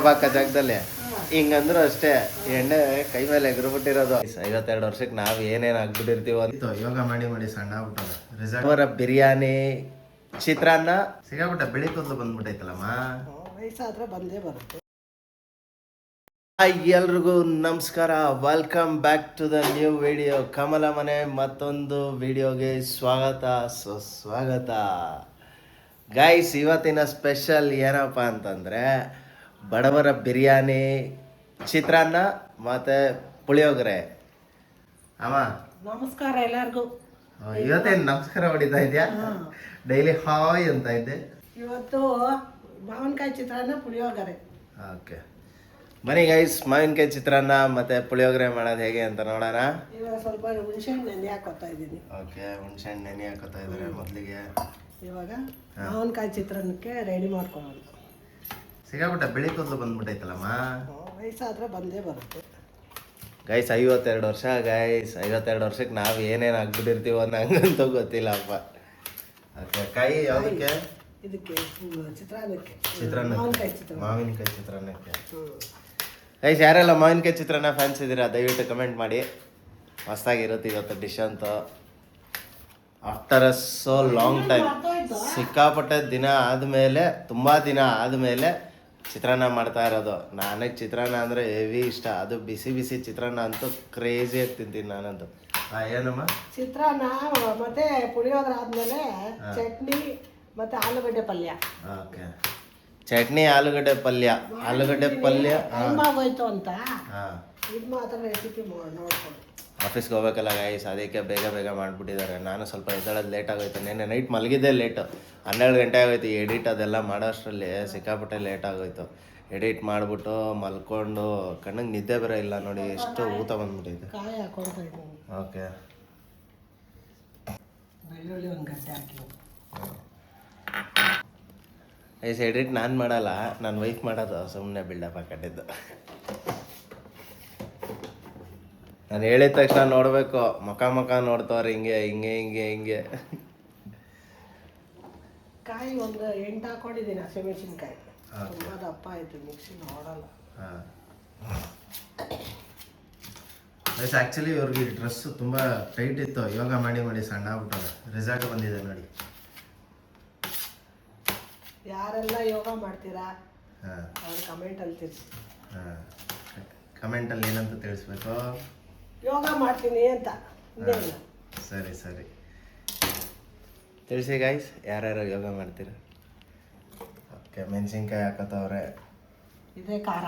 ಬಾಕ ಜಾಗದಲ್ಲಿ ಹಿಂಗಂದ್ರು ಅಷ್ಟೇ ಎಣ್ಣೆ ಕೈ ಮೇಲೆ ಎಗರ್ಬಿಟ್ಟಿರೋದು. 52 ವರ್ಷಕ್ಕೆ ನಾವ್ ಏನೇನ್ ಆಗ್ಬಿಟ್ಟಿರ್ತೀವ ಅಂತ ಯೋಗ ಮಾಡಿ ಮಾಡಿ ಸಣ್ಣ ಆಗ್ಬಿಟ್ಟದ. ರಿಸರ್ವರ ಬಿರಿಯಾನಿ, ಚಿತ್ರಾನ್ನ ಸಿಗಾಬಿಟ್ಟ. ಬೆಳಿ ಕೂದಲು ಬಂದ್ಬಿಟ್ಟೈತಲ್ಲಮ್ಮ. ವಯಸ್ಸಾದ್ರೆ ಬಂದೇ ಬರುತ್ತೆ. ಎಲ್ರಿಗೂ ನಮಸ್ಕಾರ, welcome back to the new video. Kamala ಮನೆ ಮತ್ತೊಂದು ವಿಡಿಯೋಗೆ ಸ್ವಾಗತ ಸುಸ್ವಾಗತ. ಗೈಸ್, ಇವತ್ತಿನ ಸ್ಪೆಷಲ್ ಏನಪ್ಪ ಅಂತಂದರೆ ಬಡವರ ಬಿರಿಯಾನಿ, ಚಿತ್ರಾನ್ನ ಮತ್ತು ಪುಳಿಯೋಗರೆ. ಅಮ್ಮ ನಮಸ್ಕಾರ ಎಲ್ಲರಿಗೂ. ಇವತ್ತೇನು ನಮಸ್ಕಾರ ಹೊಡಿತಾ ಇದೆಯಾ? ಡೈಲಿ ಹಾಯ್ ಅಂತ ಇದ್ದೆ. ಇವತ್ತು ಮಾವಿನಕಾಯಿ ಚಿತ್ರಾನ್ನ ಪುಳಿಯೋಗರೆ. ಓಕೆ, ಬನ್ನಿ ಗೈಸ್, ಮಾವಿನಕಾಯಿ ಚಿತ್ರಾನ್ನ ಮತ್ತು ಪುಳಿಯೋಗರೆ ಮಾಡೋದು ಹೇಗೆ ಅಂತ ನೋಡೋಣ. ಇವಾಗ ಸ್ವಲ್ಪ ಹುಣಸೆಹಣ್ಣು ನೆನೆ ಹಾಕೋತಾ ಇದ್ದೀನಿ. ಓಕೆ, ಹುಣಸೆಹಣ್ಣು ನೆನೆ ಹಾಕೋತಾ ಇದ್ದಾರೆ ಮೊದಲಿಗೆ. ಇವಾಗ ಮಾವಿನಕಾಯಿ ಚಿತ್ರಾನ್ನಕ್ಕೆ ರೆಡಿ ಮಾಡ್ಕೊಳ್ಳೋಣ. ಸಿಗಾಬಿಟ್ಟ. ಬೆಳಿ ಕೂದಲು ಬಂದ್ಬಿಟ್ಟೈತಲ್ಲಮ್ಮ. ವಯಸ್ಸಾದ್ರೆ ಬಂದೇ ಬರುತ್ತೆ. ಗೈಸ್ 52 ವರ್ಷ. ಗೈಸ್ 52 ವರ್ಷಕ್ಕೆ ನಾವು ಏನೇನು ಆಗ್ಬಿಟ್ಟಿರ್ತೀವೋ ನಂಗಂತೂ ಗೊತ್ತಿಲ್ಲಪ್ಪ. ಓಕೆ, ಕಾಯಿ ಯಾವುದಕ್ಕೆ? ಇದಕ್ಕೆ ಚಿತ್ರಾನ್ನಕ್ಕೆ. ಮಾವಿನಕಾಯಿ ಚಿತ್ರಾನ್ನಕ್ಕೆ. ಗೈಸ್, ಯಾರೆಲ್ಲ ಮಾವಿನಕಾಯಿ ಚಿತ್ರಾನ್ನ ಫ್ಯಾನ್ಸ್ ಇದ್ದೀರಾ ದಯವಿಟ್ಟು ಕಮೆಂಟ್ ಮಾಡಿ. ಮಸ್ತಾಗಿರುತ್ತೆ ಇವತ್ತು ಡಿಶ್ ಅಂತ. After a so long time, ಸಿಕ್ಕಾಪಟ್ಟೆ ದಿನ ಆದಮೇಲೆ, ತುಂಬ ದಿನ ಆದಮೇಲೆ ಚಿತ್ರಾನ್ನ ಮಾಡ್ತಾ ಇರೋದು. ನನಗೆ ಚಿತ್ರಾನ್ನ ಅಂದರೆ ಹೆವಿ ಇಷ್ಟ. ಅದು ಬಿಸಿ ಬಿಸಿ ಚಿತ್ರಾನ್ನ ಅಂತೂ ಕ್ರೇಜಿಯಾಗಿ ತಿಂತೀನಿ ನಾನಂತೂ. ಏನಮ್ಮ? ಚಿತ್ರಾನ್ನ ಮತ್ತೆ ಪುಳಿಯೋಗರೆ ಆದಮೇಲೆ ಚಟ್ನಿ ಮತ್ತೆ ಆಲೂಗಡ್ಡೆ ಪಲ್ಯ. ಓಕೆ, ಚಟ್ನಿ ಆಲೂಗಡ್ಡೆ ಪಲ್ಯ. ಆಲೂಗಡ್ಡೆ ಪಲ್ಯ ಆಗೋಯ್ತು ಅಂತ ಇದು ಮಾತ್ರ ರೆಸಿಪಿ ನೋಡ್ಕೊಂಡು ಆಫೀಸ್ಗೆ ಹೋಗ್ಬೇಕಲ್ಲ ಗೈಸ್, ಅದಕ್ಕೆ ಬೇಗ ಬೇಗ ಮಾಡಿಬಿಟ್ಟಿದ್ದಾರೆ. ನಾನು ಸ್ವಲ್ಪ ಎದ್ದೇಳೋದು ಲೇಟ್ ಆಗೋಯ್ತು. ನೆನ್ನೆ ನೈಟ್ ಮಲಗಿದ್ದೆ ಲೇಟು, 12 ಗಂಟೆ ಆಗೋಯ್ತು. ಎಡಿಟ್ ಅದೆಲ್ಲ ಮಾಡೋ ಅಷ್ಟರಲ್ಲಿ ಸಿಕ್ಕಾಪಟ್ಟೆ ಲೇಟ್ ಆಗೋಯ್ತು. ಎಡಿಟ್ ಮಾಡಿಬಿಟ್ಟು ಮಲ್ಕೊಂಡು ಕಣ್ಣಿಗೆ ನಿದ್ದೆ ಬೇರೆ ಇಲ್ಲ ನೋಡಿ, ಎಷ್ಟು ಊತ ಬಂದ್ಬಿಟ್ಟಿದೆ. ಕಾಯಿ ಹಾಕೊಳ್ತಾ ಇದ್ದೀನಿ. ಓಕೆ, ಬೆಳ್ಳುಳ್ಳಿ ಒಂದು ಗಡ್ಡೆ ಹಾಕಿ. ಗೈಸ್, ಎಡಿಟ್ ನಾನು ಮಾಡಲ್ಲ, ನನ್ನ ವೈಫ್ ಮಾಡೋದು. ಸುಮ್ಮನೆ ಬಿಲ್ಡಪ್ ಹಾಕೊಂಡಿದ್ದು. ನಾನು ಹೇಳಿದ ತಕ್ಷಣ ನೋಡಬೇಕು, ಮುಖ ನೋಡ್ತವ್ರೆ ಹಿಂಗೆ ಹಿಂಗೆ ಹಿಂಗೆ ಹಿಂಗೆ. ಕಾಯಿ ಒಂದು 8 ಹಾಕೊಂಡಿದ್ದೀನಿ. ಹಸಿಮೆಣಸಿನ್ಕಾಯಿ ತುಂಬ ದಪ್ಪ ಆಯಿತು, ಮಿಕ್ಸಿ ನೋಡಲ್ಲ. ಹಾಂ, ಗೈಸ್ ಆ್ಯಕ್ಚುಲಿ ಇವ್ರಿಗೆ ಡ್ರೆಸ್ಸು ತುಂಬ ಟೈಟ್ ಇತ್ತು. ಯೋಗ ಮಾಡಿ ಮಾಡಿ ಸಣ್ಣ ಆಗ್ಬಿಟ್ಟದ. ರಿಸಲ್ಟ್ ಬಂದಿದೆ ನೋಡಿ. ಯಾರೆಲ್ಲ ಯೋಗ ಮಾಡ್ತೀರಾ ಅವ್ರ ಕಮೆಂಟಲ್ಲಿ ತಿಳಿಸಿ. ಹಾಂ, ಕಮೆಂಟಲ್ಲಿ ಏನಂತ ತಿಳಿಸ್ಬೇಕು? ಯೋಗ ಮಾಡ್ತೀನಿ ಅಂತ. ಸರಿ ಸರಿ, ತಿಳಿಸಿ ಗೈಸ್, ಯಾರ್ಯಾರು ಯೋಗ ಮಾಡ್ತೀರ. ಓಕೆ, ಮೆಣಸಿನ್ಕಾಯಿ ಹಾಕೋತವ್ರೆ. ಇದೇ ಖಾರ.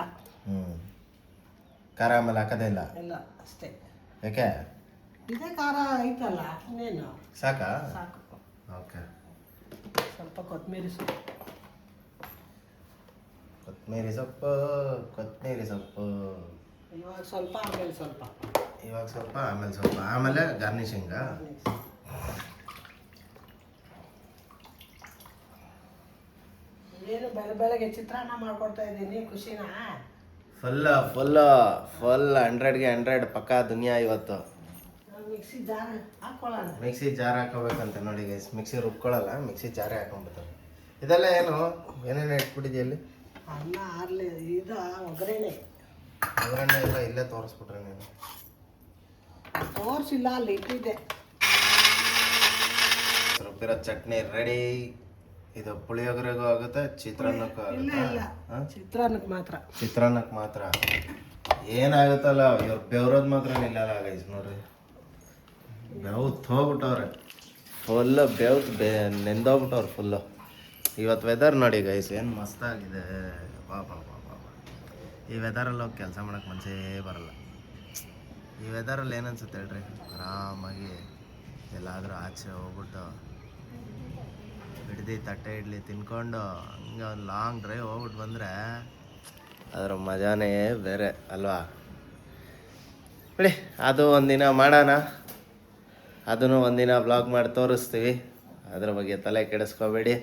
ಖಾರ ಆಮೇಲೆ ಹಾಕೋದೇ ಇಲ್ಲ? ಇಲ್ಲ, ಅಷ್ಟೇ. ಯಾಕೆ? ಇದೇ ಖಾರ ಐತಲ್ಲ, ಇನ್ನೇನು ಸಾಕಾ? ಸಾಕು. ಓಕೆ, ಸ್ವಲ್ಪ ಕೊತ್ತಂಬರಿ ಸೊಪ್ಪು. ಕೊತ್ತಂಬರಿ ಸೊಪ್ಪು, ಕೊತ್ತಂಬರಿ ಸೊಪ್ಪು. ಇವಾಗ ಸ್ವಲ್ಪ, ಆಮೇಲೆ ಸ್ವಲ್ಪ. ಇವಾಗ ಸ್ವಲ್ಪ, ಆಮೇಲೆ ಸ್ವಲ್ಪ, ಆಮೇಲೆ ಗಾರ್ನಿಶಿಂಗ. ಏನು ಬೆಳಗ್ಗೆ ಚಿತ್ರಾನ್ನ ಮಾಡ್ಕೊಡ್ತಾ ಇದ್ದೀನಿ, ಖುಷಿನಾ? ಫುಲ್ 100ಗೆ 100 ಪಕ್ಕಾ ದುನಿಯಾ ಇವತ್ತು. ಮಿಕ್ಸಿ ಜಾರ್ ಹಾಕೊಳ್ಳೋಣ. ಮಿಕ್ಸಿ ಜಾರ್ ಹಾಕೋಬೇಕಂತ ನೋಡಿ ಗೈಸ್. ಮಿಕ್ಸಿ ರುಬ್ಕೊಳ್ಳಲ್ಲ, ಮಿಕ್ಸಿ ಜಾರೇ ಹಾಕೊಂಡ್ಬಿಡ್ತಾರೆ. ಇದೆಲ್ಲ ಏನೇನು ಇಟ್ಬಿಟ್ಟಿದ್ಯಾ ಇಲ್ಲಿ? ಅನ್ನ ಆರ್ಲಿ ಇದು ಒಗ್ಗರಣೆ ಎಲ್ಲ ಇಲ್ಲೇ ತೋರಿಸ್ಬಿಟ್ರೆ ನೀನು. ತೋರಿಸಿಲ್ಲ, ಅಲ್ಲಿ ಇಟ್ಟಿದ್ದೆ. ರುಬ್ಬಿರೋ ಚಟ್ನಿ ರೆಡಿ. ಇದು ಪುಳಿಯೋಗರೆಗೂ ಆಗುತ್ತೆ, ಚಿತ್ರಾನ್ನಕ್ಕೂ ಆಗುತ್ತೆ. ಚಿತ್ರಾನ್ನಕ್ಕೆ ಮಾತ್ರ. ಚಿತ್ರಾನ್ನಕ್ಕೆ ಮಾತ್ರ ಏನಾಗುತ್ತಲ್ಲ, ಇವ್ರು ಬೆವ್ರೋದು ಮಾತ್ರ ನಿಲ್ಲಲ್ಲ ಗೈಸ್. ನೋಡ್ರಿ, ಬೆವ್ ಹೋಗ್ಬಿಟ್ಟವ್ರೆ ಫುಲ್ಲು. ನೆಂದೋಗ್ಬಿಟ್ಟವ್ರು ಫುಲ್ಲು. ಇವತ್ತು ವೆದರ್ ನೋಡಿ ಗೈಸ್, ಏನು ಮಸ್ತಾಗಿದೆ. ಬಾಬಾ ಈ ವೆದರಲ್ಲಿ ಹೋಗಿ ಕೆಲಸ ಮಾಡೋಕ್ಕೆ ಮನಸ್ಸೇ ಬರಲ್ಲ. ಈ ವೆದರಲ್ಲಿ ಏನು ಅನ್ಸುತ್ತೆ ಹೇಳ್ರಿ? ಆರಾಮಾಗಿ ಎಲ್ಲಾದರೂ ಆಚೆ ಹೋಗ್ಬಿಟ್ಟು ಹಿಡ್ದು ತಟ್ಟೆ ಇಡ್ಲಿ ತಿನ್ಕೊಂಡು ಹಂಗೆ ಒಂದು ಲಾಂಗ್ ಡ್ರೈವ್ ಹೋಗ್ಬಿಟ್ಟು ಬಂದರೆ ಅದರ ಮಜಾನೇ ಬೇರೆ ಅಲ್ವಾ? ಬಿಡಿ, ಅದು ಒಂದಿನ ಮಾಡೋಣ. ಅದನ್ನು ಒಂದಿನ ವ್ಲಾಗ್ ಮಾಡಿ ತೋರಿಸ್ತೀವಿ. ಅದ್ರ ಬಗ್ಗೆ ತಲೆ ಕೆಡಿಸ್ಕೋಬೇಡಿ.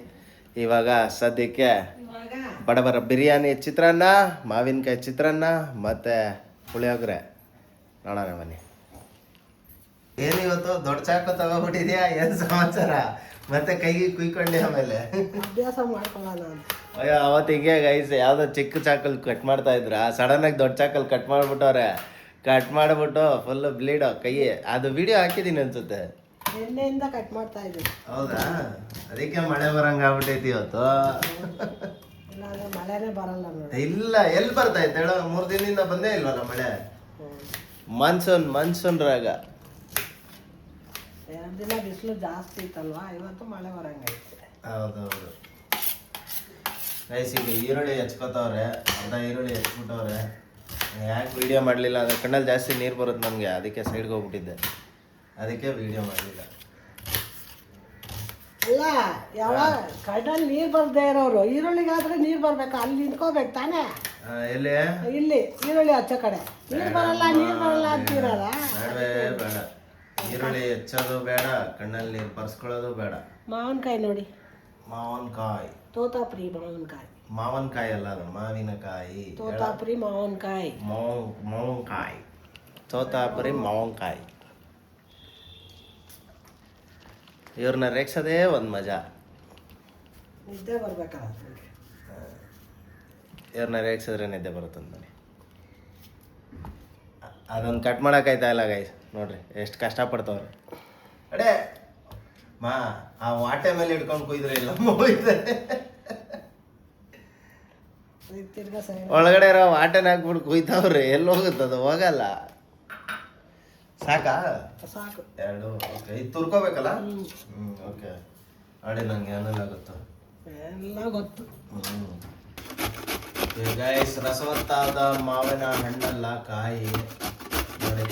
ಇವಾಗ ಸದ್ಯಕ್ಕೆ ಬಡವರ ಬಿರಿಯಾನಿ, ಚಿತ್ರಾನ್ನ, ಮಾವಿನಕಾಯಿ ಚಿತ್ರಾನ್ನ ಮತ್ತು ಪುಳಿಯೋಗರೆ ನೋಡೋಣ ಬನ್ನಿ. ಏನು ಇವತ್ತು ದೊಡ್ಡ ಚಾಕು ತಗೋಬಿಟ್ಟಿದ್ಯಾ? ಏನು ಸಮಾಚಾರ? ಮತ್ತೆ ಕೈಗೆ ಕುಯ್ಕೊಂಡೆ ಆಮೇಲೆ ಅಭ್ಯಾಸ ಮಾಡ್ಕೊಳ್ಳೋಣ ಅಂತ. ಅಯ್ಯೋ ಅವತ್ತಿಗೆ ಗೈಸ್ ಯಾವುದೋ ಚಿಕ್ಕ ಚಾಕಲ್ ಕಟ್ ಮಾಡ್ತಾ ಇದ್ರ ಸಡನ್ನಾಗಿ ದೊಡ್ಡ ಚಾಕಲ್ ಕಟ್ ಮಾಡ್ಬಿಟ್ಟವ್ರೆ. ಕಟ್ ಮಾಡಿಬಿಟ್ಟು ಫುಲ್ ಬ್ಲೀಡ್ ಕೈ. ಅದು ವಿಡಿಯೋ ಹಾಕಿದ್ದೀನಿ ಅನ್ಸುತ್ತೆ. ಎಣ್ಣೆಯಿಂದ ಕಟ್ ಮಾಡ್ತಾ ಇದ್ದೀನಿ. ಹೌದಾ? ಅದಕ್ಕೆ ಮಳೆ ಬರಂಗ ಆಗ್ಬಿಟ್ಟೈತಿ ಇವತ್ತು. ಇಲ್ಲಾಂದ್ರೆ ಮಳೆನೇ ಬರಲ್ಲ ನೋಡಿ. ಇಲ್ಲ, ಎಲ್ಲಿ ಬರ್ತೈತೆ ಹೇಳೋ? 3 ದಿನದಿಂದ ಬಂದೇ ಇಲ್ವಲ್ಲ ಮಳೆ. ಮಾನ್ಸೂನ್ ರಾಗ. 2 ದಿನ ಬಿಸಿಲು ಜಾಸ್ತಿ ಇತ್ತಲ್ವಾ, ಇವತ್ತು ಮಳೆ ಬರಂಗೈತೆ. ಹೌದೌದು ಗೈಸ್, ಈಗ ಈರುಳ್ಳಿ ಹೆಚ್ಕೋತವ್ರೆ. ಅರ್ಧ ಈರುಳ್ಳಿ ಹೆಚ್ಬಿಟ್ಟವ್ರೆ. ಯಾಕೆ ವಿಡಿಯೋ ಮಾಡಲಿಲ್ಲ ಅಂದರೆ ಕಣ್ಣಲ್ಲಿ ಜಾಸ್ತಿ ನೀರು ಬರುತ್ತೆ ನನಗೆ, ಅದಕ್ಕೆ ಸೈಡ್ಗೆ ಹೋಗ್ಬಿಟ್ಟಿದ್ದೆ. ಅದಕ್ಕೆ ವಿಡಿಯೋ ಮಾಡಲಿಲ್ಲ. ಅಲ್ಲ, ಯಾವಾಗ ಕಣ್ಣಲ್ಲಿ ನೀರು ಬರ್ದೇ ಇರೋರು ಈರುಳ್ಳಿಗಾದ್ರೆ ನೀರು ಬರ್ಬೇಕು, ಅಲ್ಲಿ ನಿಂತ್ಕೋಬೇಕು ತಾನೇ. ಎಲ್ಲಿ? ಇಲ್ಲಿ ಈರುಳ್ಳಿ ಹಚ್ಚೋ ಕಡೆ ನೀರು ಬರಲ್ಲ ಅಂತೀರಲ್ಲ. ಬೇಡವೇ ಬೇಡ. ಈರುಳ್ಳಿ ಹೆಚ್ಚೋದು ಬೇಡ, ಕಣ್ಣಲ್ಲಿ ನೀರು ಬರ್ಸ್ಕೊಳ್ಳೋದು ಬೇಡ. ಮಾವಿನಕಾಯಿ ನೋಡಿ, ಮಾವಿನಕಾಯಿ, ತೋತಾಪುರಿ ಮಾವಿನಕಾಯಿ. ಮಾವಿನಕಾಯಿ ಅಲ್ಲ, ಅದು ಮಾವಿನಕಾಯಿ. ತೋತಾಪುರಿ ಮಾವಿನಕಾಯಿ. ಮಾವಿನಕಾಯಿ, ತೋತಾಪುರಿ ಮಾವಿನಕಾಯಿ. ಇವ್ರನ್ನ ರೇಗ್ಸೋದೇ ಒಂದು ಮಜಾ. ನಿದ್ದೆ ಬರ್ಬೇಕಲ್ಲ. ಇವ್ರನ್ನ ರೇಗ್ಸಿದ್ರೆ ನಿದ್ದೆ ಬರುತ್ತಂತಾನೆ. ಅದೊಂದು ಕಟ್ ಮಾಡೋಕ್ಕಾಯ್ತಾ ಇಲ್ಲ ಗೈಸ್, ನೋಡ್ರಿ ಎಷ್ಟು ಕಷ್ಟಪಡ್ತವ್ರೆ. ಅಡೇ ಮಾ, ಆ ವಾಟೆ ಮೇಲೆ ಹಿಡ್ಕೊಂಡು ಕುಯ್ದ್ರೆ ಇಲ್ಲ ಹೋಯ್ತೆ. ಒಳಗಡೆ ಇರೋ ವಾಟೆನ ಹಾಕ್ಬಿಟ್ಟು ಕುಯ್ತಾವ್ರಿ, ಎಲ್ಲಿ ಹೋಗುತ್ತದು? ಹೋಗಲ್ಲ. ಸಾಕಾ? ಸಾಕು. 2. ಓಕೆ, ಇದು ತುರ್ಕೋಬೇಕಲ್ಲ? ಓಕೆ. ಅಡಿ ನಂಗೆ ಏನೆಲ್ಲ ಗೊತ್ತು? ಎಲ್ಲ ಗೊತ್ತು. ಗೈಸ್, ರಸವತ್ತಾದ ಮಾವಿನ ಹಣ್ಣಲ್ಲ, ಕಾಯಿ ನೋಡಿ.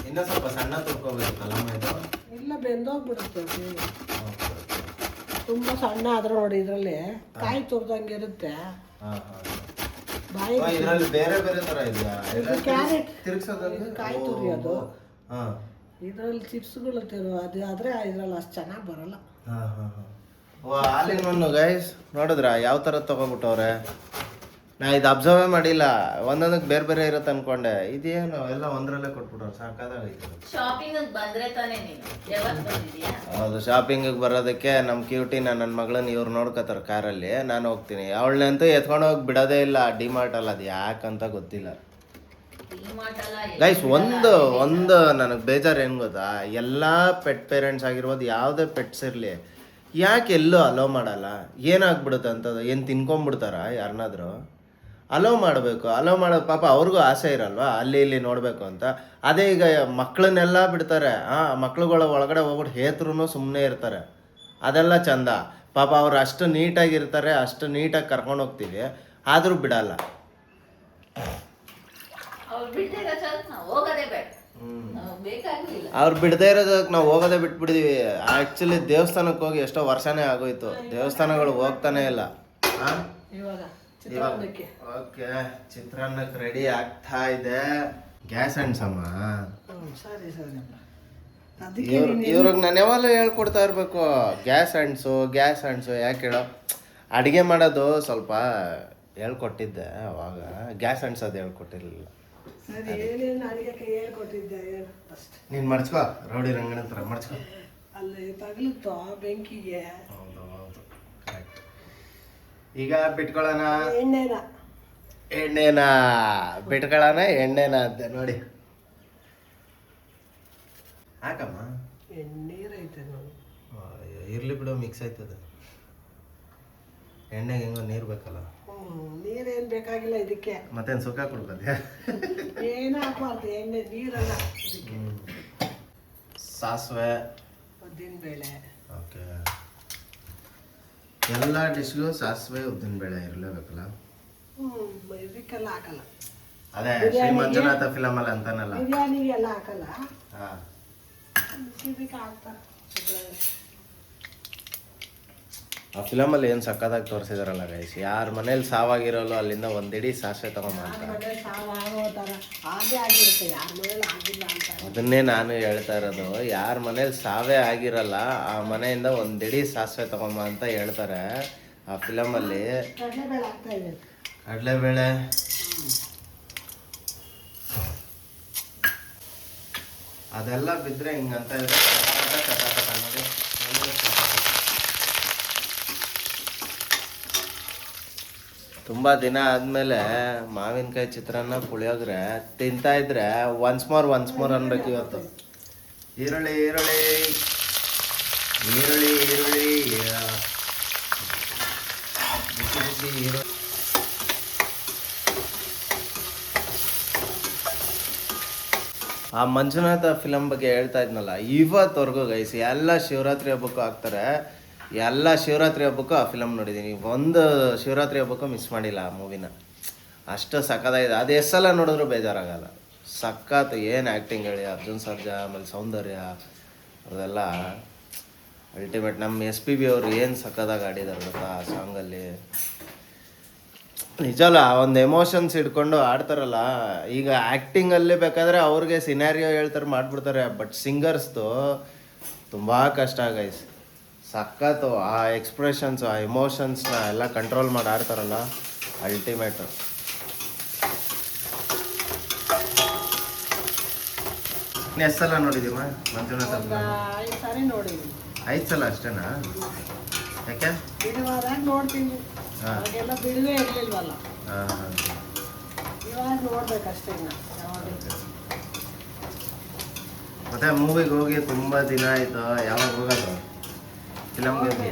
ಇನ್ನೂ ಸ್ವಲ್ಪ ಸಣ್ಣ ತುರ್ಕೋಬೇಕಲ್ಲ ಇದು? ಇಲ್ಲ, ಬೆಂದೋಗ್ಬಿಡುತ್ತೆ. ತುಂಬ ಸಣ್ಣ ಆದ್ರೆ ನೋಡಿ ಇದರಲ್ಲಿ ಕಾಯಿ ತುರ್ದಂಗೆ ಇರುತ್ತೆ. ಇದರಲ್ಲಿ ಬೇರೆ ಬೇರೆ ತರ ಇದೆಯಾ? ಕ್ಯಾರೆಟ್ ತಿರ್ಗ್ಸೋದಂದ್ರೆ ಕಾಯಿ ತುರಿಯೋದು. ಇದರಲ್ಲಿ ಚಿಪ್ಸ್ಗಳು ಅದು ಆದ್ರೆ ಇದ್ರಲ್ಲಿ ಅಷ್ಟು ಚೆನ್ನಾಗಿ ಬರಲ್ಲ. ಹಾಲಿನ ಮಣ್ಣು ಗೈಸ್, ನೋಡಿದ್ರ ಯಾವ ಥರ ತೊಗೊಬಿಟ್ಟವ್ರೆ? ನಾ ಇದು ಅಬ್ಸರ್ವೇ ಮಾಡಿಲ್ಲ. ಒಂದೊಂದಕ್ಕೆ ಬೇರೆ ಬೇರೆ ಇರುತ್ತೆ ಅನ್ಕೊಂಡೆ. ಇದೇನು ಎಲ್ಲ ಒಂದರಲ್ಲೇ ಕೊಟ್ಬಿಟ್ಟವ್ರು. ಸಾಕಾದಾಗೈತೆ. ಹೌದು, ಶಾಪಿಂಗಿಗೆ ಬರೋದಕ್ಕೆ ನಮ್ಮ ಕ್ಯೂಟಿನ ನನ್ನ ಮಗಳನ್ನ ಇವ್ರು ನೋಡ್ಕೋತಾರೆ ಕಾರಲ್ಲಿ. ನಾನು ಹೋಗ್ತೀನಿ. ಅವಳನ್ನಂತೂ ಎತ್ಕೊಂಡು ಹೋಗಿ ಬಿಡೋದೇ ಇಲ್ಲ ಡಿಮಾರ್ಟ್ ಅಲ್ಲ. ಅದು ಯಾಕಂತ ಗೊತ್ತಿಲ್ಲ ಗೈಸ್. ಒಂದು ನನಗೆ ಬೇಜಾರು ಏನು ಗೊತ್ತಾ? ಎಲ್ಲ ಪೆಟ್ ಪೇರೆಂಟ್ಸ್ ಆಗಿರ್ಬೋದು, ಯಾವುದೇ ಪೆಟ್ಸ್ ಇರಲಿ, ಯಾಕೆ ಎಲ್ಲೂ ಅಲೋ ಮಾಡಲ್ಲ? ಏನಾಗ್ಬಿಡುತ್ತೆ ಅಂತದ್ದು? ಏನು ತಿನ್ಕೊಂಬಿಡ್ತಾರ ಯಾರನ್ನಾದ್ರೂ? ಅಲೋ ಮಾಡಬೇಕು. ಅಲೋ ಮಾಡೋದು ಪಾಪ ಅವ್ರಿಗೂ ಆಸೆ ಇರಲ್ವಾ ಅಲ್ಲಿ ಇಲ್ಲಿ ನೋಡಬೇಕು ಅಂತ. ಅದೇ ಈಗ ಮಕ್ಕಳನ್ನೆಲ್ಲ ಬಿಡ್ತಾರೆ. ಮಕ್ಳುಗಳ ಒಳಗಡೆ ಹೋಗ್ಬಿಟ್ಟು ಹೇತ್ರೂ ಸುಮ್ಮನೆ ಇರ್ತಾರೆ. ಅದೆಲ್ಲ ಚಂದ ಪಾಪ. ಅವ್ರು ಅಷ್ಟು ನೀಟಾಗಿರ್ತಾರೆ, ಅಷ್ಟು ನೀಟಾಗಿ ಕರ್ಕೊಂಡು ಹೋಗ್ತೀವಿ, ಆದರೂ ಬಿಡಲ್ಲ. ಅವ್ರು ಬಿಡದೇ ಇರೋದಕ್ಕೆ ನಾವು ಹೋಗೋದೇ ಬಿಟ್ಬಿಟ್ಟಿದೀವಿ. ಆ್ಯಕ್ಚುಲಿ ದೇವಸ್ಥಾನಕ್ಕೆ ಹೋಗಿ ಎಷ್ಟೋ ವರ್ಷನೇ ಆಗೋಯ್ತು. ದೇವಸ್ಥಾನಗಳು ಹೋಗ್ತಾನೆ ಇಲ್ಲ. ಓಕೆ, ಚಿತ್ರಾನ್ನಕ್ಕೆ ರೆಡಿ ಆಗ್ತಾ ಇದೆ. ಗ್ಯಾಸ್ ಅಣ್ಸಮ್ಮ. ಇವ್ರಿಗೆ ನಾನು ಯಾವಾಗಲೂ ಹೇಳ್ಕೊಡ್ತಾ ಇರಬೇಕು, ಗ್ಯಾಸ್ ಅಣ್ಸು. ಯಾಕೆ ಹೇಳೋ? ಅಡುಗೆ ಮಾಡೋದು ಸ್ವಲ್ಪ ಹೇಳ್ಕೊಟ್ಟಿದ್ದೆ ಅವಾಗ, ಗ್ಯಾಸ್ ಅಣ್ಸೋದು ಹೇಳ್ಕೊಟ್ಟಿರಲಿಲ್ಲ. ನೀನು ಮಡ್ಚ್ಕೋ, ರೌಡಿ ರಂಗನ ಹತ್ರ ಮಡ್ಚ್ಕೋ. ಅಲ್ಲಿ ತಗಲುತ್ತೋ ಬೆಂಕಿಗೆ. ಹೌದು, ಕರೆಕ್ಟ್. ಈಗ ಬಿಟ್ಕೊಳ್ಳೋಣ ಎಣ್ಣೆನ ಬಿಟ್ಕೊಳ್ಳೋಣ ಎಣ್ಣೆನ ಅಂತ ನೋಡಿ. ಹಾಕಮ್ಮ. ನೀರೈತೆ ನೋಡಿ. ಇರ್ಲಿ ಬಿಡು, ಮಿಕ್ಸ್ ಆಯ್ತದ. ಎಣ್ಣೆಗೆ ಹೆಂಗೋ ನೀರು ಬೇಕಲ್ಲ. ನೀರೇನು ಬೇಕಾಗಿಲ್ಲ ಇದಕ್ಕೆ. ಮತ್ತೇನು ಸುಕ್ಕ ಕೊಡ್ಬೋದ್ಯಾ? ಏನು ಹಾಕಬಾರ್ದು, ಎಣ್ಣೆ ನೀರಲ್ಲ. ಸಾಸಿವೆ, ಉದ್ದಿನಬೇಳೆ. ಓಕೆ, ಎಲ್ಲ ಡಿಶ್ಗೂ ಸಾಸಿವೆ ಉದ್ದಿನಬೇಳೆ ಇರಲೇಬೇಕಲ್ಲ. ಇದಕ್ಕೆಲ್ಲ ಹಾಕಲ್ಲ. ಅದೇ ಶ್ರೀ ಮಂಜುನಾಥ ಫಿಲಮ್ ಅಲ್ಲಿ ಅಂತಾನಲ್ಲ, ಬಿರಿಯಾನಿಗೆಲ್ಲ ಹಾಕಲ್ಲ. ಹಾಂ, ಇದಕ್ಕೆ ಹಾಕ್ತಾರೆ. ಆ ಫಿಲಮಲ್ಲಿ ಏನು ಸಕ್ಕತ್ತಾಗಿ ತೋರಿಸಿದಾರಲ್ಲ ಗೈಸ್. ಯಾರ ಮನೇಲಿ ಸಾವಾಗಿರೋಲ್ಲ ಅಲ್ಲಿಂದ ಒಂದಿಡೀ ಸಾಸಿವೆ ತಗೊಂಬ ಅಂತ. ಅದನ್ನೇ ನಾನು ಹೇಳ್ತಾ ಇರೋದು. ಯಾರ ಮನೇಲಿ ಸಾವೇ ಆಗಿರಲ್ಲ ಆ ಮನೆಯಿಂದ ಒಂದಿಡೀ ಸಾಸಿವೆ ತಗೊಂಬ ಅಂತ ಹೇಳ್ತಾರೆ ಆ ಫಿಲಮಲ್ಲಿ. ಕಡಲೆಬೇಳೆ, ಅದೆಲ್ಲ ಬಿದ್ದರೆ ಹಿಂಗಂತ ಇದ್ರೆ ನೋಡಿ. ತುಂಬ ದಿನ ಆದಮೇಲೆ ಮಾವಿನಕಾಯಿ ಚಿತ್ರಾನ್ನ ಪುಳಿಯೋಗರೆ ತಿಂತಾ ಇದ್ರೆ ಒನ್ಸ್ ಮೋರ್ ಅನ್ಬೇಕು ಇವತ್ತು. ಈರುಳ್ಳಿ ಈರುಳ್ಳಿ ಈರುಳ್ಳಿ ಈರುಳ್ಳಿ ಬಿಸಿ ಬಿಸಿ ಈರುಳ್ಳಿ. ಆ ಮಂಜುನಾಥ ಫಿಲಮ್ ಬಗ್ಗೆ ಹೇಳ್ತಾ ಇದ್ನಲ್ಲ, ಇವತ್ತವರೆಗೂ ಗೈಸ್ ಎಲ್ಲ ಶಿವರಾತ್ರಿ ಹಬ್ಬಕ್ಕೂ ಹಾಕ್ತಾರೆ. ಎಲ್ಲ ಶಿವರಾತ್ರಿ ಹಬ್ಬಕ್ಕೂ ಆ ಫಿಲಮ್ ನೋಡಿದ್ದೀನಿ. ಒಂದು ಶಿವರಾತ್ರಿ ಹಬ್ಬಕ್ಕೂ ಮಿಸ್ ಮಾಡಿಲ್ಲ ಆ ಮೂವಿನ. ಅಷ್ಟು ಸಕ್ಕತ್ತಾಗಿದೆ. ಅದು ಎಷ್ಟು ಸಲ ನೋಡಿದ್ರು ಬೇಜಾರಾಗಲ್ಲ. ಸಖತ್ ಏನು ಆ್ಯಕ್ಟಿಂಗ್ ಹೇಳಿ, ಅರ್ಜುನ್ ಸರ್ಜಾ ಆಮೇಲೆ ಸೌಂದರ್ಯ ಅದೆಲ್ಲ ಅಲ್ಟಿಮೇಟ್. ನಮ್ಮ SPB ಅವರು ಏನು ಸಕ್ಕತ್ತಾಗಿ ಆಡಿದ್ದಾರೆ ಗೊತ್ತಾ ಆ ಸಾಂಗಲ್ಲಿ. ನಿಜಲ್ಲ ಒಂದು ಎಮೋಷನ್ಸ್ ಇಟ್ಕೊಂಡು ಆಡ್ತಾರಲ್ಲ. ಈಗ ಆ್ಯಕ್ಟಿಂಗಲ್ಲಿ ಬೇಕಾದರೆ ಅವ್ರಿಗೆ ಸಿನಾರಿಯೋ ಹೇಳ್ತಾರೆ ಮಾಡಿಬಿಡ್ತಾರೆ, ಬಟ್ ಸಿಂಗರ್ಸ್ದು ತುಂಬ ಕಷ್ಟ ಗೈಸ್. ಸಖತ್ತು ಆ ಎಕ್ಸ್ಪ್ರೆಷನ್ಸ್ ಆ ಎಮೋಷನ್ಸ್ನ ಎಲ್ಲ ಕಂಟ್ರೋಲ್ ಮಾಡಿ ಆಡ್ತಾರಲ್ಲ, ಅಲ್ಟಿಮೇಟು. ಎಷ್ಟು ಸಲ ನೋಡಿದ್ದೀಮ್ಮ ಮಂಜುನಾಥ? 5 ಸಾರಿ ನೋಡಿದ್ದೀನಿ. 5 ಸಲ ಅಷ್ಟೇನಾ? ಯಾಕೆ? ಬಿಡುವಾದಾಗ ನೋಡ್ತೀನಿ. ಅವಾಗೆಲ್ಲ ಬಿಡುವೇ ಇರಲಿಲ್ವಲ್ಲ, ಹಾಂ. ಇವಾಗ ನೋಡ್ಬೇಕಷ್ಟೇ. ಮತ್ತೆ ಮೂವಿಗೆ ಹೋಗಿ ತುಂಬ ದಿನ ಆಯಿತು. ಯಾವಾಗ ಹೋಗೋದು ಫಿಲಮ್ಗೆ ಹೋಗಿ?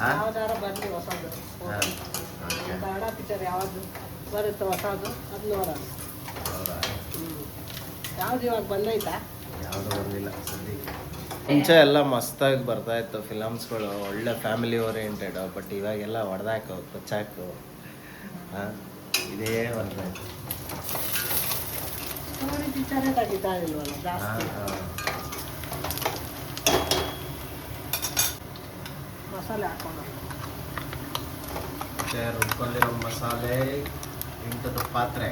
ಯಾವ್ದಾರ ಬರಲಿ ಹೊಸದು. ಕನ್ನಡ ಪಿಕ್ಚರ್ ಯಾವುದು ಬರುತ್ತೆ ಹೊಸದು ಅದು ನೋಡೋಣ. ಯಾವ್ದು ಇವಾಗ ಬಂದೈತಾ? ಯಾವುದೂ ಬಂದಿಲ್ಲ ಸದ್ಯಕ್ಕೆ. ಮುಂಚೆ ಎಲ್ಲ ಮಸ್ತಾಗಿ ಬರ್ತಾ ಇತ್ತು ಫಿಲಮ್ಸ್ಗಳು, ಒಳ್ಳೆ ಫ್ಯಾಮಿಲಿ ಓರಿಯೆಂಟೆಡ್. ಬಟ್ ಇವಾಗೆಲ್ಲ ಹೊಡೆದಾಕು ಕೊಚ್ಚಾಕು ಇದೇ ಬರ್ತಾಯಿತ್ತು. ಸ್ಟೋರಿ ಪಿಕ್ಚರೇ ತೆಗಿತಾ ಇಲ್ವಲ್ಲ ಜಾಸ್ತಿ. ಮಸಾಲೆ ಹಾಕೋಣ. ಮತ್ತೆ ರುಬ್ಕೊಂಡಿರೋ ಮಸಾಲೆ ಇಂಥದ್ದು ಪಾತ್ರೆ.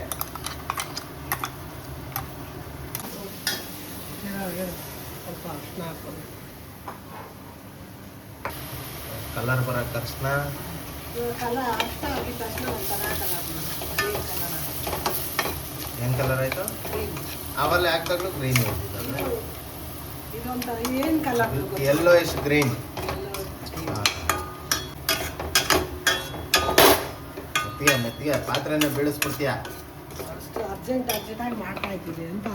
ಸ್ವಲ್ಪ ಅರ್ಶಿನ ಹಾಕೋಣ. ಕಲರ್ ಬರೋ ತಕ್ಷಣ ಕಲರ್ ಅಷ್ಟ ಆಗಿದ ತಕ್ಷಣ ಒಂಥರ ಕಲರ್. ಏನು ಕಲರ್ ಆಯಿತು? ಅವಲ್ಲೇ ಹಾಕ್ದಾಗಲೂ ಗ್ರೀನ್ ಇದೊಂಥರ ಏನು ಕಲರ್? ಯೆಲ್ಲೋ ಇಶ್ ಗ್ರೀನ್. ಮೆತ್ತಿಗೆ ಪಾತ್ರೆನೇ ಬೀಳಿಸ್ಬಿಡ್ತೀಯ. ಅಷ್ಟು ಅರ್ಜೆಂಟಾಗಿ ಮಾಡ್ತಾ ಇದ್ದೀವಿ ಅಂತ.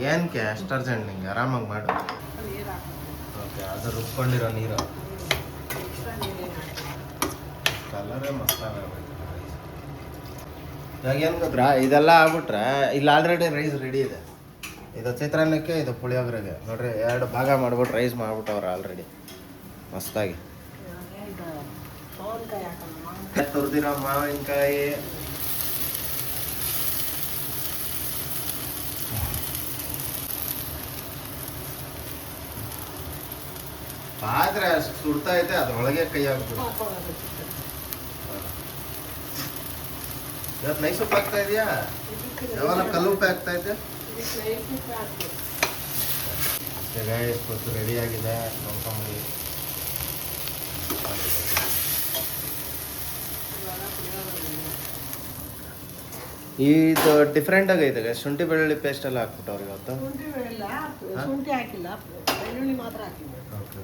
ಏನಕ್ಕೆ ಅಷ್ಟು ಅರ್ಜೆಂಟ್? ನಿಂಗೆ ಆರಾಮಾಗಿ ಮಾಡು. ನೀರು ಹಾಕೋದು. ಓಕೆ, ಅದು ರುಬ್ಕೊಂಡಿರೋ ನೀರು. ಕಲರೇ ಮಸ್ತಾಗಬೇಕು. ಇವಾಗ ಏನು ಗೊತ್ತಾ, ಇದೆಲ್ಲ ಆಗ್ಬಿಟ್ರೆ ಇಲ್ಲಿ ಆಲ್ರೆಡಿ ರೈಸ್ ರೆಡಿ ಇದೆ. ಇದು ಚಿತ್ರಾನ್ನಕ್ಕೆ, ಇದು ಪುಳಿಯೋಗರೆಗೆ. ನೋಡ್ರಿ 2 ಭಾಗ ಮಾಡ್ಬಿಟ್ಟು ರೈಸ್ ಮಾಡ್ಬಿಟ್ಟವ್ರೆ ಆಲ್ರೆಡಿ ಮಸ್ತಾಗಿ. ತುರಿದಿರೋ ಮಾವಿನಕಾಯಿ, ಪಾತ್ರೆ ಅಷ್ಟು ಸುಡ್ತಾ ಐತೆ, ಅದ್ರೊಳಗೆ ಕೈ ಹಾಕ್ಬಿಡು. ಇವತ್ತು ನೈಸ್ ಉಪ್ಪು ಹಾಕ್ತಾ ಇದೆಯಾ? ಯಾವಾಗ ಕಲ್ಲು ಉಪ್ಪು ಹಾಕ್ತಾ ಇದ್ದೆ? ರೆಡಿ ಆಗಿದೆ, ನೋಡ್ಕೊಂಬಿಡಿ. ಇದು ಡಿಫ್ರೆಂಟ್ ಆಗೈತೆ. ಶುಂಠಿ ಬೆಳ್ಳುಳ್ಳಿ ಪೇಸ್ಟ್ ಎಲ್ಲ ಹಾಕ್ಬಿಟ್ಟವ್ರು ಇವತ್ತು. ಶುಂಠಿ ಹಾಕಿಲ್ಲ, ಬೆಳ್ಳುಳ್ಳಿ ಮಾತ್ರ ಹಾಕಿಲ್ಲ. ಓಕೆ.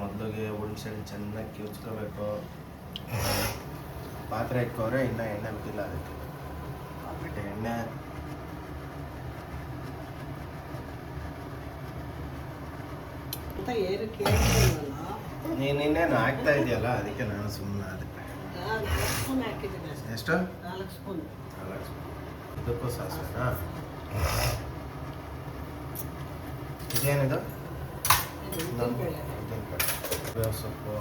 ಮೊದಲಿಗೆ ಹುಣ್ಸೆಹಣ್ಣು ಚೆನ್ನಾಗಿ ಕಿವುಚ್ಕೋಬೇಕು. ಪಾತ್ರೆ ಇಟ್ಕೋರೆ, ಇನ್ನೂ ಎಣ್ಣೆ ಬಿಟ್ಟಿಲ್ಲ ಅದಕ್ಕೆ. ಬಿಟ್ಟೆ ಎಣ್ಣೆ. ನೀನೇನು ಹಾಕ್ತಾ ಇದೆಯಲ್ಲ, ಅದಕ್ಕೆ ನಾನು ಸುಮ್ಮನೆ ಅದಕ್ಕೆ. 4 ಸ್ಪೂನ್ ಹಾಕಿದ್ದೀನಿ ಅಷ್ಟೇ. ಎಷ್ಟು? 4 ಸ್ಪೂನ್. 4 ಸ್ಪೂನ್. ಇದಕ್ಕೂ ಸಾಸಿವೆನಾ? ಇದೇನಿದು? ಬೇವು ಸೊಪ್ಪು.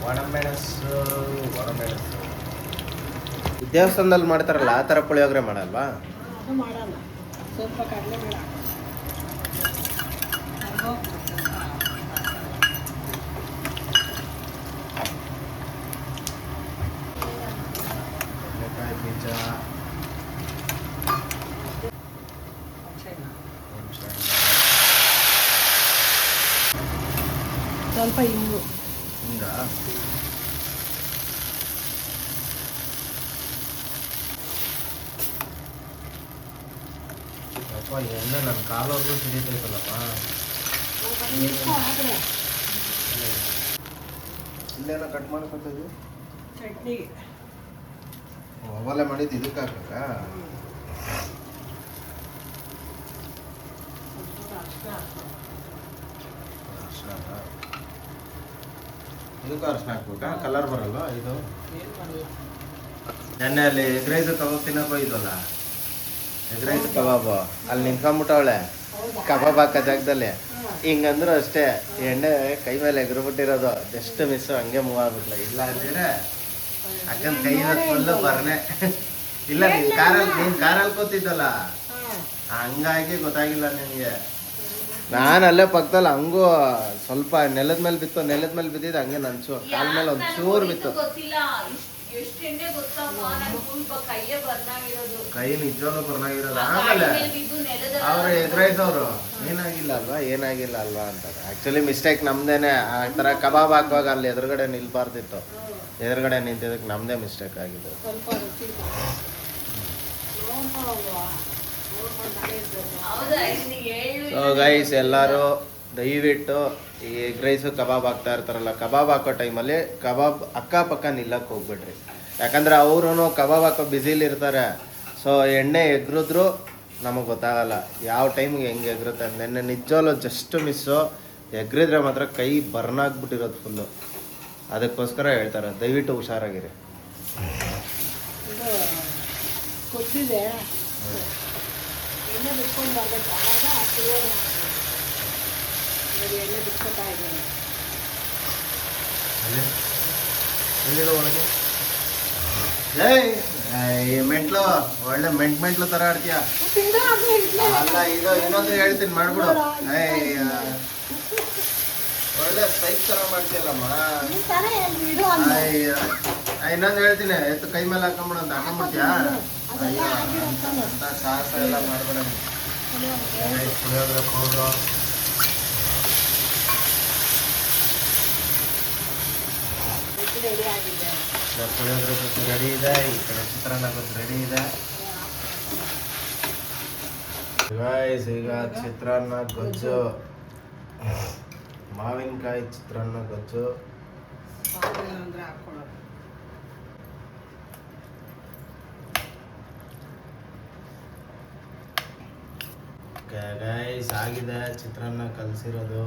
ಒಣಮೆಣಸು. ದೇವಸ್ಥಾನದಲ್ಲಿ ಮಾಡ್ತಾರಲ್ಲ ಆ ಥರ ಪುಳಿಯೋಗರೆ ಮಾಡಲ್ವಾ? ಅದು ಮಾಡೋಣ. ಸ್ವಲ್ಪ ಕಡಲೆಬೇಳೆ ಕಡಲೆಕಾಯಿ ಬೀಜ, ಸ್ವಲ್ಪ ಇಂಗು. ಹಿಂಗ ಎಣ್ಣೆ ನನ್ನ ಕಾಲವರೆಗೂ ಸಿಡಿತೈತಲ್ಲಪ್ಪ. ಇಲ್ಲೇನೋ ಕಟ್ ಮಾಡ್ಕೊತಿದ್ವಿ. ಚಟ್ನಿಗೆ ಅವಲೆ ಮಾಡಿದ್ದು ಇದಕ್ಕೆ ಹಾಕಕ್ಕ. ಇದಕ್ಕೂ ಅರ್ಶಿನ ಹಾಕ್ಬೇಕಾ? ಕಲರ್ ಬರಲ್ವಾ ಇದು? ನೆನ್ನೆ ಅಲ್ಲಿ ಎಗ್ ರೈಸ್ ಕಬಾಬ್ ತಿನ್ನಕ್ಕೆ ಹೋಗಿದ್ವಲ್ಲ, ಎಗ್ ರೈಸ್ ಕಬಾಬು ಅಲ್ಲಿ ನಿಂತ್ಕೊಂಡ್ಬಿಟ್ಟವಳೆ ಕಬಾಬ್ ಹಾಕೋ ಜಾಗದಲ್ಲಿ. ಹಿಂಗಂದ್ರು ಅಷ್ಟೇ, ಎಣ್ಣೆ ಕೈ ಮೇಲೆ ಎಗರ್ಬಿಟ್ಟಿರೋದು ಜಸ್ಟ್ ಮಿಸ್, ಹಂಗೆ ಮೂವ್ ಆಗ್ಬಿಟ್ಲ. ಇಲ್ಲ ಅಂದಿದ್ರೆ ಅಕ್ಕನ ಕೈ ಫುಲ್ಲು ಬರ್ನೆ. ಇಲ್ಲ ನೀನ್ ಕಾರಲ್ಲಿ ಕೂತಿದ್ದಲ್ಲ, ಹಂಗಾಗಿ ಗೊತ್ತಾಗಿಲ್ಲ ನಿನ್ಗೆ. ನಾನು ಅಲ್ಲೇ ಪಕ್ಕದಲ್ಲಿ ಹಂಗೂ ಸ್ವಲ್ಪ ನೆಲದ ಮೇಲೆ ಬಿತ್ತು, ನೆಲದ ಮೇಲೆ ಬಿದ್ದಿದ್ದು ಹಂಗೆ ನನ್ಸು ಕಾಲ ಮೇಲೆ ಒಂಚೂರು ಬಿತ್ತು. ಕೈ ನಿಜವಾಗ್ಲೂ ಬರ್ನಾಗಿರೋದು. ಆಮೇಲೆ ಅವ್ರು ಎದುರೈಸವ್ರು ಏನಾಗಿಲ್ಲ ಅಲ್ವಾ ಅಂತಾರೆ. ಆಕ್ಚುಲಿ ಮಿಸ್ಟೇಕ್ ನಮ್ದೇನೆ. ಆ ಥರ ಕಬಾಬ್ ಹಾಕುವಾಗ ಅಲ್ಲಿ ಎದುರುಗಡೆ ನಿಲ್ಬಾರ್ದಿತ್ತು, ಎದುರುಗಡೆ ನಿಂತಿದ್ದಕ್ಕೆ ನಮ್ದೇ ಮಿಸ್ಟೇಕ್ ಆಗಿದ್ದು. ಸೊ ಗೈಸ್, ಎಲ್ಲರೂ ದಯವಿಟ್ಟು ಈ ಎಗ್ ರೈಸು ಕಬಾಬ್ ಹಾಕ್ತಾ ಇರ್ತಾರಲ್ಲ, ಕಬಾಬ್ ಹಾಕೋ ಟೈಮಲ್ಲಿ ಕಬಾಬ್ ಅಕ್ಕಪಕ್ಕ ನಿಲ್ಲಕ್ಕೆ ಹೋಗ್ಬಿಡ್ರಿ. ಯಾಕಂದ್ರೆ ಅವರು ಕಬಾಬ್ ಹಾಕೋ ಬ್ಯುಸಿಲಿ ಇರ್ತಾರೆ. ಸೊ ಎಣ್ಣೆ ಎಗ್ರಿದ್ರು ನಮಗೆ ಗೊತ್ತಾಗಲ್ಲ ಯಾವ ಟೈಮ್ಗೆ ಹೆಂಗೆ ಎಗ್ರುತ್ತೆ. ನೆನ್ನೆ ನಿಜವಲ್ಲೂ ಜಸ್ಟ್ ಮಿಸ್ಸು, ಎಗ್ರಿದ್ರೆ ಮಾತ್ರ ಕೈ ಬರ್ನಾಗ್ಬಿಟ್ಟಿರೋದು ಫುಲ್ಲು. ಅದಕ್ಕೋಸ್ಕರ ಹೇಳ್ತಾರೆ ದಯವಿಟ್ಟು ಹುಷಾರಾಗಿರಿ. ಕೊಟ್ಟಿದೆ ಎಣ್ಣೆ ಬಿಟ್ಕೊಂಡು ಬರ್ಬೇಕು. ಆವಾಗ ಎಣ್ಣೆ ಬಿಟ್ಕೊತಾ ಇದ್ದೀನಿ. ಒಳಗೆ ಮೆಂಟ್ಲು ಒಳ್ಳೆ ಮೆಂಟ್ಲು ತರ ಆಡ್ತೀಯ. ಅಲ್ಲ ಇದು ಇನ್ನೊಂದು ಹೇಳ್ತೀನಿ ಮಾಡ್ಬಿಡು. ಒಳ್ಳೆ ಸೈಕ್ ತರ ಮಾಡ್ತೀಯಲ್ಲಮ್ಮ. ಇನ್ನೊಂದು ಹೇಳ್ತೀನಿ, ಎತ್ತು ಕೈ ಮೇಲೆ ಹಾಕೊಂಬಿಡು ಅಂತ ಹಾಕೊಂಡ್ಬಿಡ್ತೀಯಾ? ಅಂತ ಸಾಹಸ ಎಲ್ಲ ಮಾಡ್ಬೇಡ. ಪುಳಿಯೋಗರೆ ಪೌಡ್ರು, ಪುಳಿಯೋಗರೆ ಗೊತ್ತು ರೆಡಿ ಇದೆ. ಈ ಕಡೆ ಚಿತ್ರಾನ್ನ ಗೊತ್ತು ರೆಡಿ ಇದೆ. ಈಗ ಚಿತ್ರಾನ್ನ ಗೊಜ್ಜು, ಮಾವಿನಕಾಯಿ ಚಿತ್ರಾನ್ನ ಗೊಜ್ಜು. ಗೈಸ್ ಆಗಿದೆ ಚಿತ್ರಾನ್ನ ಕಲಸಿರೋದು.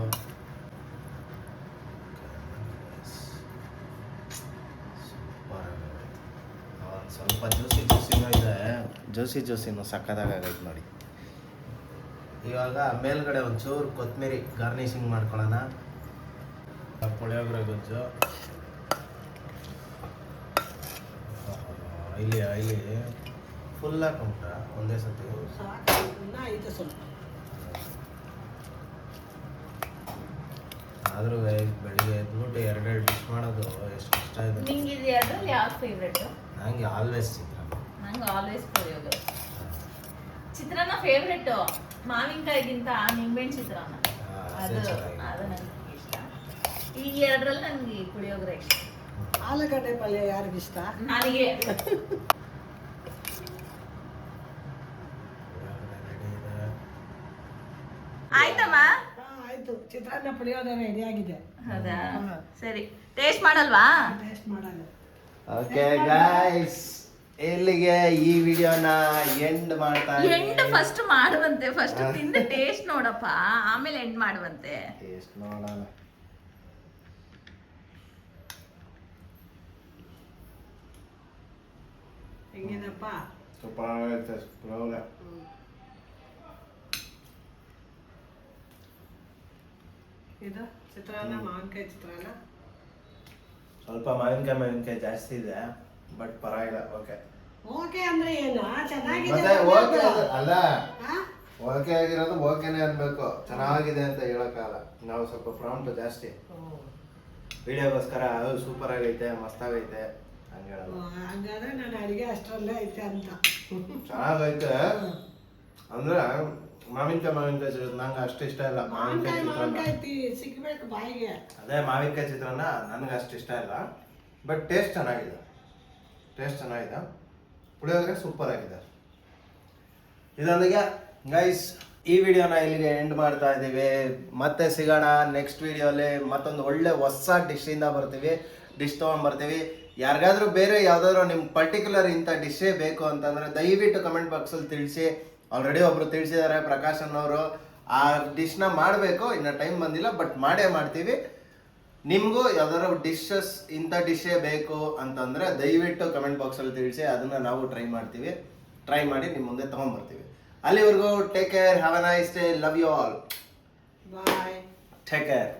ಸ್ವಲ್ಪ ಜ್ಯೂಸಿನೂ ಇದೆ, ಜ್ಯೂಸಿನೂ ಸಕ್ಕತ್ತಾಗೈತೆ ನೋಡಿ. ಇವಾಗ ಮೇಲ್ಗಡೆ ಒಂಚೂರು ಕೊತ್ತಂಬರಿ ಗಾರ್ನಿಶಿಂಗ್ ಮಾಡ್ಕೊಳ್ಳೋಣ. ಪುಳಿಯೋಗರೆ ಗೊಜ್ಜು ಇಲ್ಲಿ ಫುಲ್ ಹಾಕೊಂಬಿಟ್ಟ ಒಂದೇ ಸತಿ. ಆದ್ರೂ ಬೆಳಿಗ್ಗೆ ಎದ್ಬಿಟ್ಟು ಎರಡೆರಡು ಡಿಶ್ ಮಾಡೋದು ಎಷ್ಟು ಕಷ್ಟ ಇದೆ. ನಂಗೆ ಆಲ್ವೇಸ್ ಪುಳಿಯೋಗರೆ. ಚಿತ್ರಾನ್ನ ಫೇವ್ರೆಟ್, ಮಾವಿನಕಾಯಿಗಿಂತ ನಿಂಬೆಹಣ್ಣು ಚಿತ್ರಾನ್ನ ಅದು ನನಗೆ ಇಷ್ಟ. ಈ ಎರಡರಲ್ಲಿ ನನಗೆ ಪುಳಿಯೋಗರೆ ಇಷ್ಟ. ಆಲೂಗಡ್ಡೆ ಪಲ್ಯ ಯಾರಿಗಿಷ್ಟ? ನನಗೆ. ಆಯ್ತಮ್ಮ, ಆಯ್ತು. ಚಿತ್ರಾನ್ನ ಪುಳಿಯೋಗರೆ ರೆಡಿ ಆಗಿದೆ. ಹೌದಾ, ಸರಿ. ಟೇಸ್ಟ್ ಮಾಡಲ್ವಾ? ಟೇಸ್ಟ್ ಮಾಡಲ್ಲ. ಓಕೆ ಗೈಸ್, ಇಲ್ಲಿಗೆ ಈ ವಿಡಿಯೋನ ಎಂಡ್ ಮಾಡ್ತಾ ಫಸ್ಟ್ ಮಾಡುವಂತೆ. ಫಸ್ಟ್ ತಿಂದು ಟೇಸ್ಟ್ ನೋಡಪ್ಪ, ಆಮೇಲೆ ಎಂಡ್ ಮಾಡುವಂತೆ. ಟೇಸ್ಟ್ ನೋಡೋಣ. ಹೆಂಗಿದಪ್ಪ? ಸೂಪರ್ ಆಗೈತೆ ಪುಳಿಯೋಗರೆ. ಇದು ಚಿತ್ರಾನ್ನ, ಮಾವಿನಕಾಯಿ ಚಿತ್ರಾನ್ನ. ಸ್ವಲ್ಪ ಮಾವಿನಕಾಯಿ ಜಾಸ್ತಿ ಇದೆ, ಬಟ್ ಪರವಾಗಿಲ್ಲ. ಓಕೆ ಓಕೆ ಅಂದ್ರೆ ಏನು? ಚೆನ್ನಾಗಿದೆ ಮತ್ತೆ ಓಕೆ ಅಲ್ಲ, ಓಕೆ ಆಗಿರೋದು ಓಕೆನೇ ಅನ್ಬೇಕು. ಚೆನ್ನಾಗಿದೆ ಅಂತ ಹೇಳಕ್ಕಾಗಲ್ಲ. ನಾವು ಸ್ವಲ್ಪ ಪ್ರಾಂಪ್ಟ್ ಜಾಸ್ತಿ ವಿಡಿಯೋಗೋಸ್ಕರ ಸೂಪರ್ ಆಗೈತೆ, ಮಸ್ತಾಗೈತೆ ಹಂಗೆ ಹೇಳಲ್ಲ. ಹಂಗಾದ್ರೆ ನಾನು ಅಡಿಗೆ ಅಷ್ಟರಲ್ಲೇ ಐತೆ ಅಂತ. ಚೆನ್ನಾಗೈತೆ ಅಂದ್ರೆ ಮಾವಿನಕಾಯಿ ನಂಗೆ ಅಷ್ಟು ಇಷ್ಟ ಇಲ್ಲ. ಮಾವಿನಕಾಯಿ ಚಿತ್ರಾನ್ನ ಸಿಗ್ಬೇಕು ಬಾಯಿಗೆ. ಅದೇ ಮಾವಿನಕಾಯಿ ಚಿತ್ರಾನ್ನ ನನಗೆ ಅಷ್ಟು ಇಷ್ಟ ಇಲ್ಲ, ಬಟ್ ಟೇಸ್ಟ್ ಚೆನ್ನಾಗಿದೆ. ಪುಳಿಯೋಗರೆ ಸೂಪರ್ ಆಗಿದೆ. ಇದೊಂದಿಗೆ ಗೈಸ್ ಈ ವಿಡಿಯೋನ ಇಲ್ಲಿಗೆ ಎಂಡ್ ಮಾಡ್ತಾ ಇದ್ದೀವಿ. ಮತ್ತೆ ಸಿಗೋಣ ನೆಕ್ಸ್ಟ್ ವಿಡಿಯೋಲಿ ಮತ್ತೊಂದು ಒಳ್ಳೆ ಹೊಸ ಡಿಶ್ಶಿಂದ ಬರ್ತೀವಿ, ಡಿಶ್ ತೊಗೊಂಡ್ಬರ್ತೀವಿ. ಯಾರಿಗಾದ್ರೂ ಬೇರೆ ಯಾವುದಾದ್ರು ನಿಮ್ಗೆ ಪರ್ಟಿಕ್ಯುಲರ್ ಇಂಥ ಡಿಶ್ಶೇ ಬೇಕು ಅಂತಂದರೆ ದಯವಿಟ್ಟು ಕಮೆಂಟ್ ಬಾಕ್ಸಲ್ಲಿ ತಿಳಿಸಿ. ಆಲ್ರೆಡಿ ಒಬ್ರು ತಿಳಿಸಿದ್ದಾರೆ, ಪ್ರಕಾಶ್ ಅನ್ನೋರು. ಆ ಡಿಶ್ನ ಮಾಡಬೇಕು, ಇನ್ನು ಟೈಮ್ ಬಂದಿಲ್ಲ, ಬಟ್ ಮಾಡೇ ಮಾಡ್ತೀವಿ. ನಿಮಗೂ ಯಾವ್ದಾದ್ರು ಡಿಶಸ್ ಇಂಥ ಡಿಶ್ಶೇ ಬೇಕು ಅಂತಂದರೆ ದಯವಿಟ್ಟು ಕಮೆಂಟ್ ಬಾಕ್ಸಲ್ಲಿ ತಿಳಿಸಿ, ಅದನ್ನು ನಾವು ಟ್ರೈ ಮಾಡ್ತೀವಿ. ಟ್ರೈ ಮಾಡಿ ನಿಮ್ಮ ಮುಂದೆ ತೊಗೊಂಬರ್ತೀವಿ. ಅಲ್ಲಿವರೆಗೂ take care, have a nice day, love you all, bye, take care.